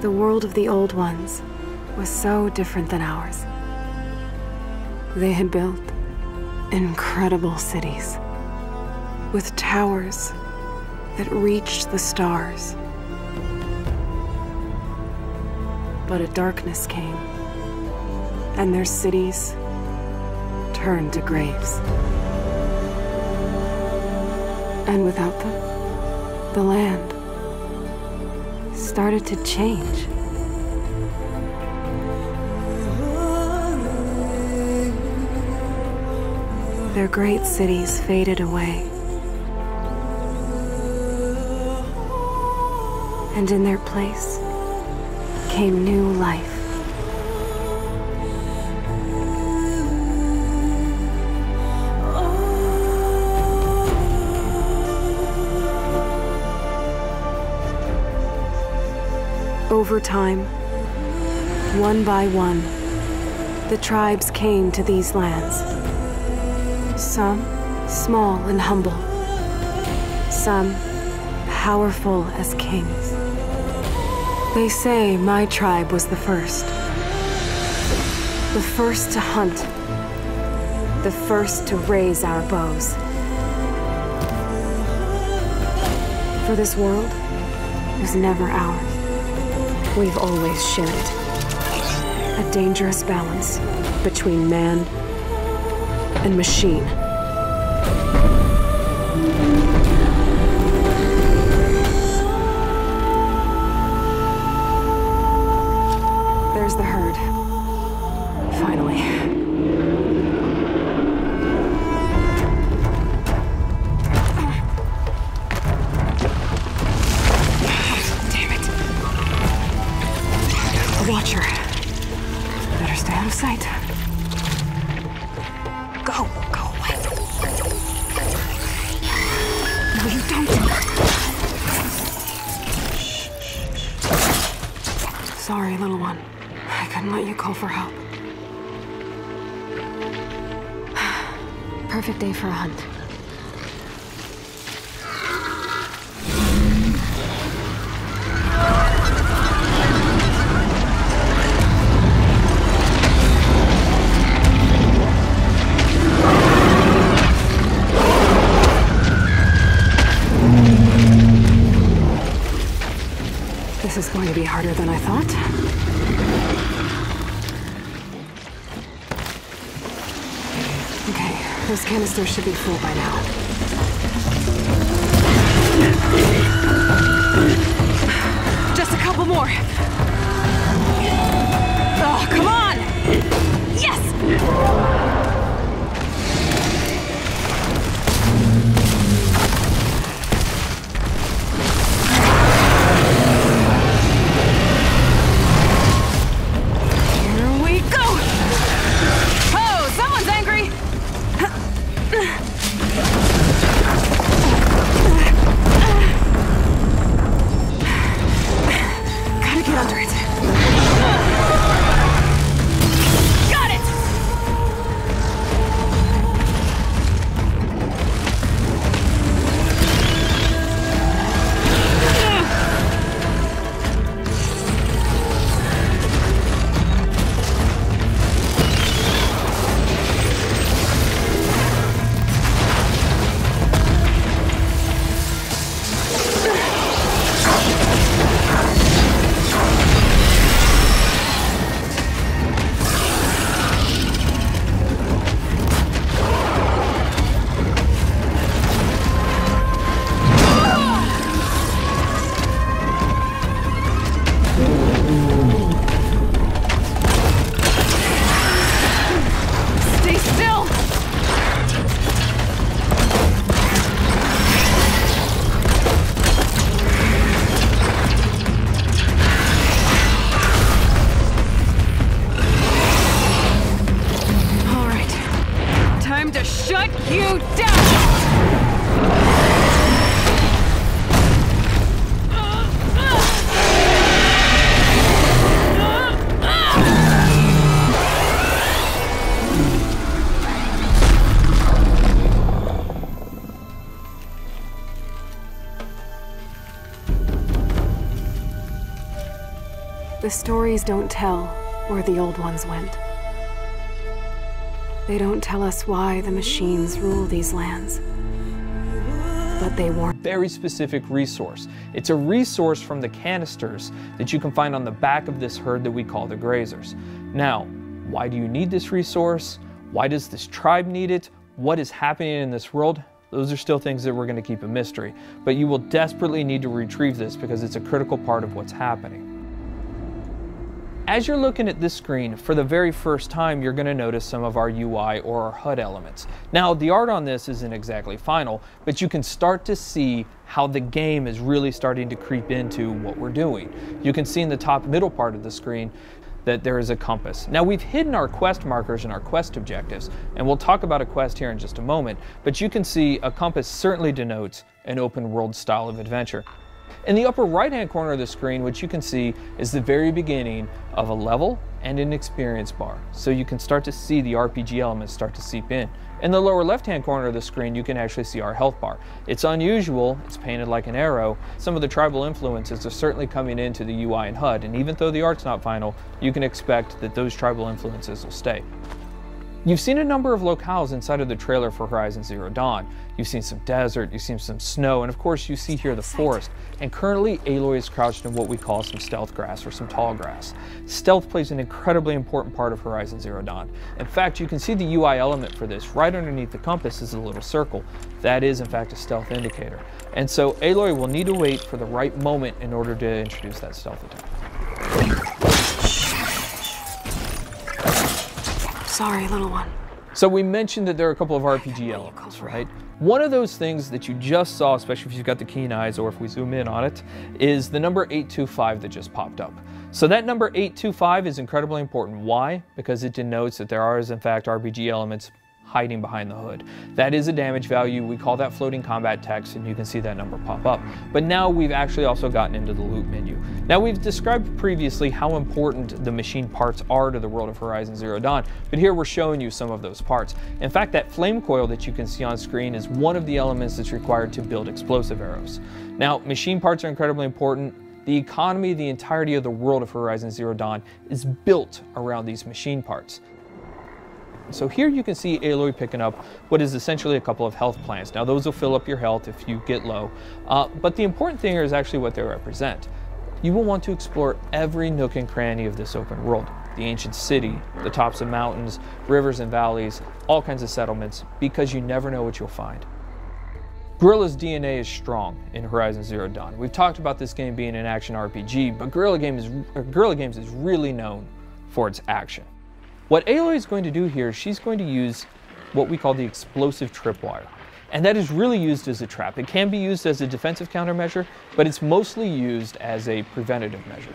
The world of the old ones was so different than ours. They had built incredible cities with towers that reached the stars. But a darkness came, and their cities turned to graves. And without them, the land started to change. Their great cities faded away. And in their place came new life. Over time, one by one, the tribes came to these lands. Some small and humble, some powerful as kings. They say my tribe was the first to hunt, the first to raise our bows. For this world was never ours. We've always shared it. A dangerous balance between man and machine. There's the herd. Finally. Damn it. A watcher. Better stay out of sight. Go away. No, you don't. Sorry, little one. I couldn't let you call for help. Perfect day for a hunt. This is going to be harder than I thought. Okay, those canisters should be full by now. Just a couple more. Oh, come on! Yes! The stories don't tell where the old ones went. They don't tell us why the machines rule these lands. But they warn. Very specific resource. It's a resource from the canisters that you can find on the back of this herd that we call the grazers. Now, why do you need this resource? Why does this tribe need it? What is happening in this world? Those are still things that we're going to keep a mystery. But you will desperately need to retrieve this because it's a critical part of what's happening. As you're looking at this screen, for the very first time, you're going to notice some of our UI or our HUD elements. Now, the art on this isn't exactly final, but you can start to see how the game is really starting to creep into what we're doing. You can see in the top middle part of the screen that there is a compass. Now, we've hidden our quest markers and our quest objectives, and we'll talk about a quest here in just a moment, but you can see a compass certainly denotes an open world style of adventure. In the upper right-hand corner of the screen, what you can see is the very beginning of a level and an experience bar. So you can start to see the RPG elements start to seep in. In the lower left-hand corner of the screen, you can actually see our health bar. It's unusual, it's painted like an arrow. Some of the tribal influences are certainly coming into the UI and HUD, and even though the art's not final, you can expect that those tribal influences will stay. You've seen a number of locales inside of the trailer for Horizon Zero Dawn. You've seen some desert, you've seen some snow, and of course you see here the forest. And currently Aloy is crouched in what we call some stealth grass or some tall grass. Stealth plays an incredibly important part of Horizon Zero Dawn. In fact, you can see the UI element for this right underneath the compass is a little circle. That is in fact a stealth indicator. And so Aloy will need to wait for the right moment in order to introduce that stealth attack. Sorry, little one. So we mentioned that there are a couple of RPG elements, right? One of those things that you just saw, especially if you've got the keen eyes or if we zoom in on it, is the number 825 that just popped up. So that number 825 is incredibly important. Why? Because it denotes that there are, in fact, RPG elements hiding behind the hood. That is a damage value. We call that floating combat text, and you can see that number pop up. But now we've actually also gotten into the loot menu. Now, we've described previously how important the machine parts are to the world of Horizon Zero Dawn, but here we're showing you some of those parts. In fact, that flame coil that you can see on screen is one of the elements that's required to build explosive arrows. Now, machine parts are incredibly important. The economy, the entirety of the world of Horizon Zero Dawn is built around these machine parts. So here you can see Aloy picking up what is essentially a couple of health plants. Now those will fill up your health if you get low, but the important thing here is actually what they represent. You will want to explore every nook and cranny of this open world. The ancient city, the tops of mountains, rivers and valleys, all kinds of settlements, because you never know what you'll find. Guerrilla's DNA is strong in Horizon Zero Dawn. We've talked about this game being an action RPG, but Guerrilla Games is really known for its action. What Aloy is going to do here, she's going to use what we call the explosive tripwire. And that is really used as a trap. It can be used as a defensive countermeasure, but it's mostly used as a preventative measure.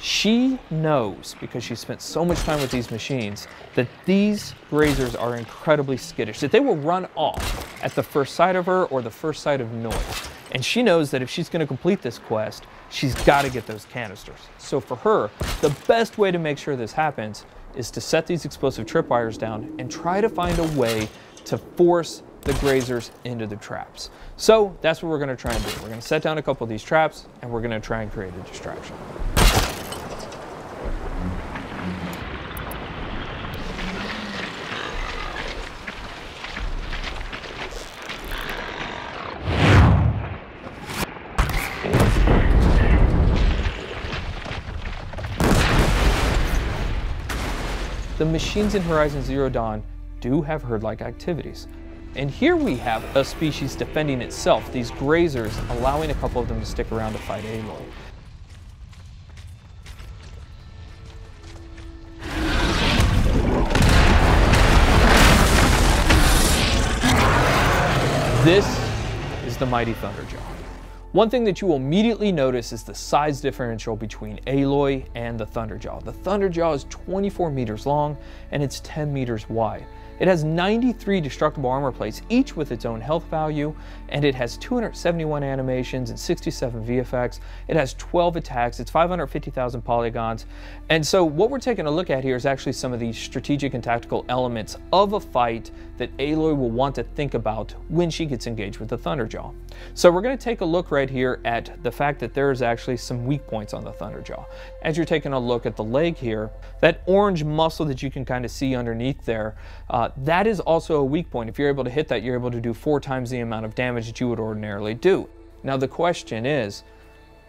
She knows, because she spent so much time with these machines, that these grazers are incredibly skittish, that they will run off at the first sight of her or the first sight of noise. And she knows that if she's going to complete this quest, she's got to get those canisters. So for her, the best way to make sure this happens is to set these explosive tripwires down and try to find a way to force the grazers into the traps. So that's what we're going to try and do. We're going to set down a couple of these traps and we're going to try and create a distraction. The machines in Horizon Zero Dawn do have herd-like activities. And here we have a species defending itself, these grazers allowing a couple of them to stick around to fight Aloy. This is the mighty Thunderjaw. One thing that you will immediately notice is the size differential between Aloy and the Thunderjaw. The Thunderjaw is 24 meters long and it's 10 meters wide. It has 93 destructible armor plates, each with its own health value, and it has 271 animations and 67 VFX. It has 12 attacks, it's 550,000 polygons. And so what we're taking a look at here is actually some of the strategic and tactical elements of a fight that Aloy will want to think about when she gets engaged with the Thunderjaw. So we're going to take a look right here at the fact that there is actually some weak points on the Thunderjaw. As you're taking a look at the leg here, that orange muscle that you can kind of see underneath there, that is also a weak point. If you're able to hit that, you're able to do 4 times the amount of damage that you would ordinarily do. Now the question is,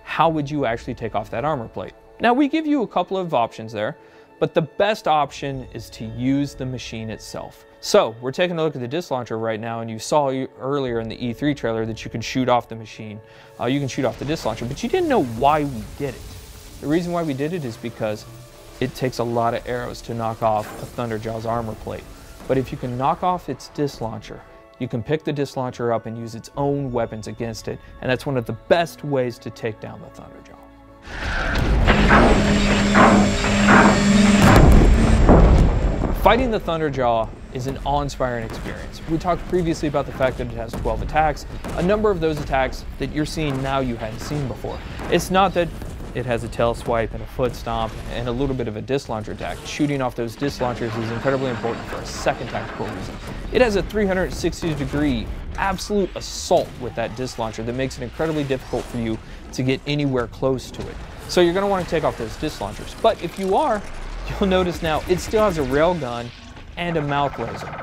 how would you actually take off that armor plate? Now we give you a couple of options there, but the best option is to use the machine itself. So we're taking a look at the disc launcher right now, and you saw earlier in the E3 trailer that you can shoot off the machine. You can shoot off the disc launcher, but you didn't know why we did it. The reason why we did it is because it takes a lot of arrows to knock off a Thunderjaw's armor plate. But if you can knock off its disc launcher, you can pick the disc launcher up and use its own weapons against it, and that's one of the best ways to take down the Thunderjaw. Fighting the Thunderjaw is an awe-inspiring experience. We talked previously about the fact that it has 12 attacks. A number of those attacks that you're seeing now you hadn't seen before. It's not that it has a tail swipe and a foot stomp and a little bit of a disc launcher attack. Shooting off those disc launchers is incredibly important for a second tactical reason. It has a 360-degree absolute assault with that disc launcher that makes it incredibly difficult for you to get anywhere close to it. So you're going to want to take off those disc launchers. But if you are, you'll notice now it still has a rail gun and a mouth laser.